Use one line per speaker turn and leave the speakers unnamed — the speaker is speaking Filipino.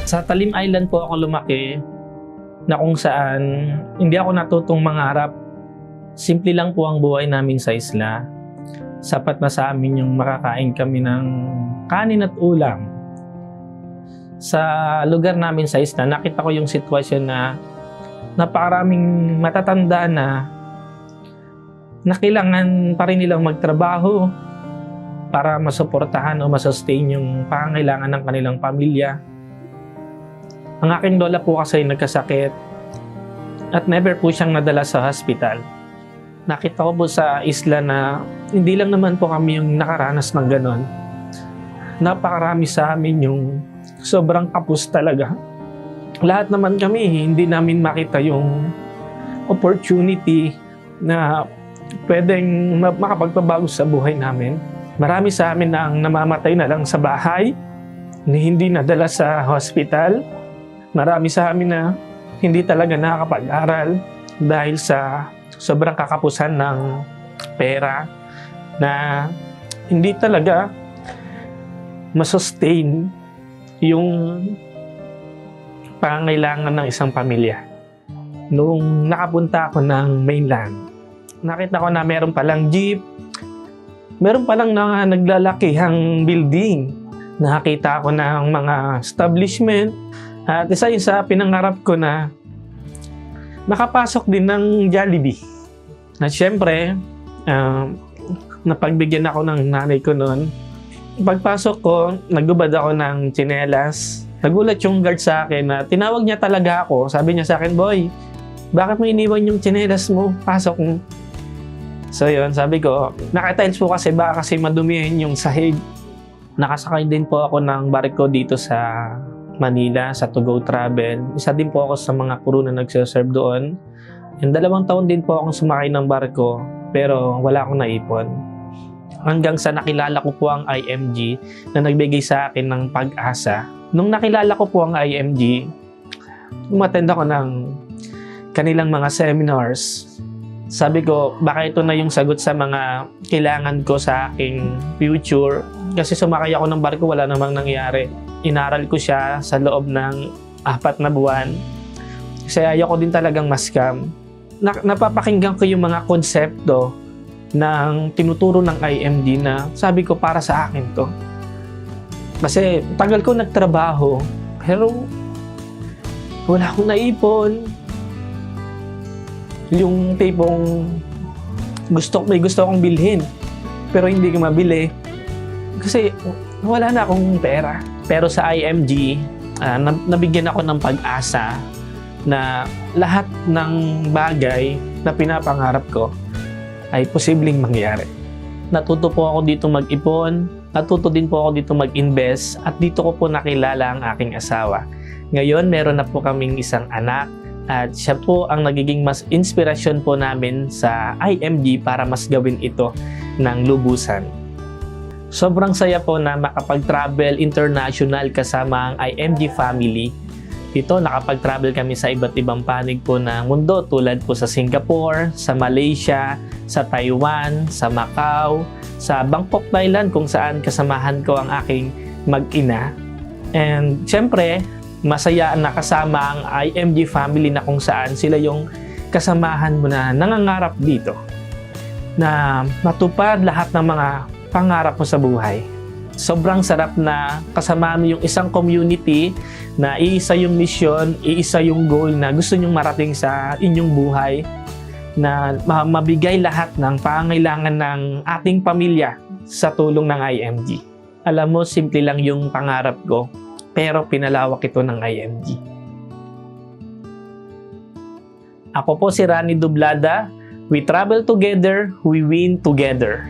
Sa Talim Island po ako lumaki na kung saan hindi ako natutong mangarap. Simple lang po ang buhay namin sa isla. Sapat na sa amin yung makakain kami ng kanin at ulam. Sa lugar namin sa isla, nakita ko yung sitwasyon na napakaraming matatanda na kailangan pa rin nilang magtrabaho para masuportahan o masustain yung pangangailangan ng kanilang pamilya. Ang aking lola po kasi nagkasakit at never po siyang nadala sa hospital. Nakita ko po sa isla na hindi lang naman po kami yung nakaranas ng ganon. Napakarami sa amin yung sobrang kapos talaga. Lahat naman kami, hindi namin makita yung opportunity na pwedeng makapagpabago sa buhay namin. Marami sa amin na ang namamatay na lang sa bahay, na hindi nadala sa hospital. Marami sa amin na hindi talaga nakakapag-aral dahil sa sobrang kakapusan ng pera na hindi talaga masustain yung pangangailangan ng isang pamilya. Noong nakapunta ako ng mainland, nakita ko na meron palang jeep, meron palang naglalakihang building. Nakita ko ng mga establishment. At isa yun sa pinangarap ko na makapasok din ng Jollibee. At syempre, napagbigyan ako ng nanay ko noon. Pagpasok ko, nagubad ako ng tsinelas. Nagulat yung guard sa akin na tinawag niya talaga ako. Sabi niya sa akin, "Boy, bakit mo iniwan yung tsinelas mo? Pasok mo." So yun, sabi ko, nakatiles po kasi baka kasi madumihin yung sahig. Nakasakay din po ako ng barko dito sa Manila, sa To Go Travel. Isa din po ako sa mga crew na nagsiserve doon. And 2 taon din po akong sumakay ng barko, pero wala akong naipon. Hanggang sa nakilala ko po ang IMG na nagbigay sa akin ng pag-asa. Nung nakilala ko po ang IMG, umattend ako ng kanilang mga seminars. Sabi ko, baka ito na yung sagot sa mga kailangan ko sa aking future. Kasi sumakay ako ng barko, wala namang nangyari. Inaral ko siya sa loob ng 4 na buwan. Kasi ayaw ko din talagang ma-scam. Napapakinggan ko yung mga konsepto ng tinuturo ng IMD na sabi ko para sa akin to. Kasi tagal ko nagtrabaho, pero wala akong naipon. Yung tipong may gusto akong bilhin, pero hindi ko mabili. Kasi wala na akong pera. Pero sa IMG, nabigyan ako ng pag-asa na lahat ng bagay na pinapangarap ko ay posibleng mangyari. Natuto po ako dito mag-ipon, natuto din po ako dito mag-invest, at dito ko po nakilala ang aking asawa. Ngayon, meron na po kaming isang anak, at siya po ang nagiging mas inspirasyon po namin sa IMG para mas gawin ito ng lubusan. Sobrang saya po na makapag-travel international kasama ang IMG family. Dito, nakapag-travel kami sa iba't ibang panig po ng mundo tulad po sa Singapore, sa Malaysia, sa Taiwan, sa Macau, sa Bangkok, Thailand kung saan kasamahan ko ang aking mag-ina. And syempre, masaya na kasama ang IMG family na kung saan sila yung kasamahan mo na nangangarap dito na matupad lahat ng mga pangarap mo sa buhay. Sobrang sarap na kasama mo yung isang community na iisa yung mission, iisa yung goal na gusto nyong marating sa inyong buhay, na mabigay lahat ng pangangailangan ng ating pamilya sa tulong ng IMG. Alam mo, simple lang yung pangarap ko, pero pinalawak ito ng IMG. Ako po si Rani Dublada. We travel together, we win together.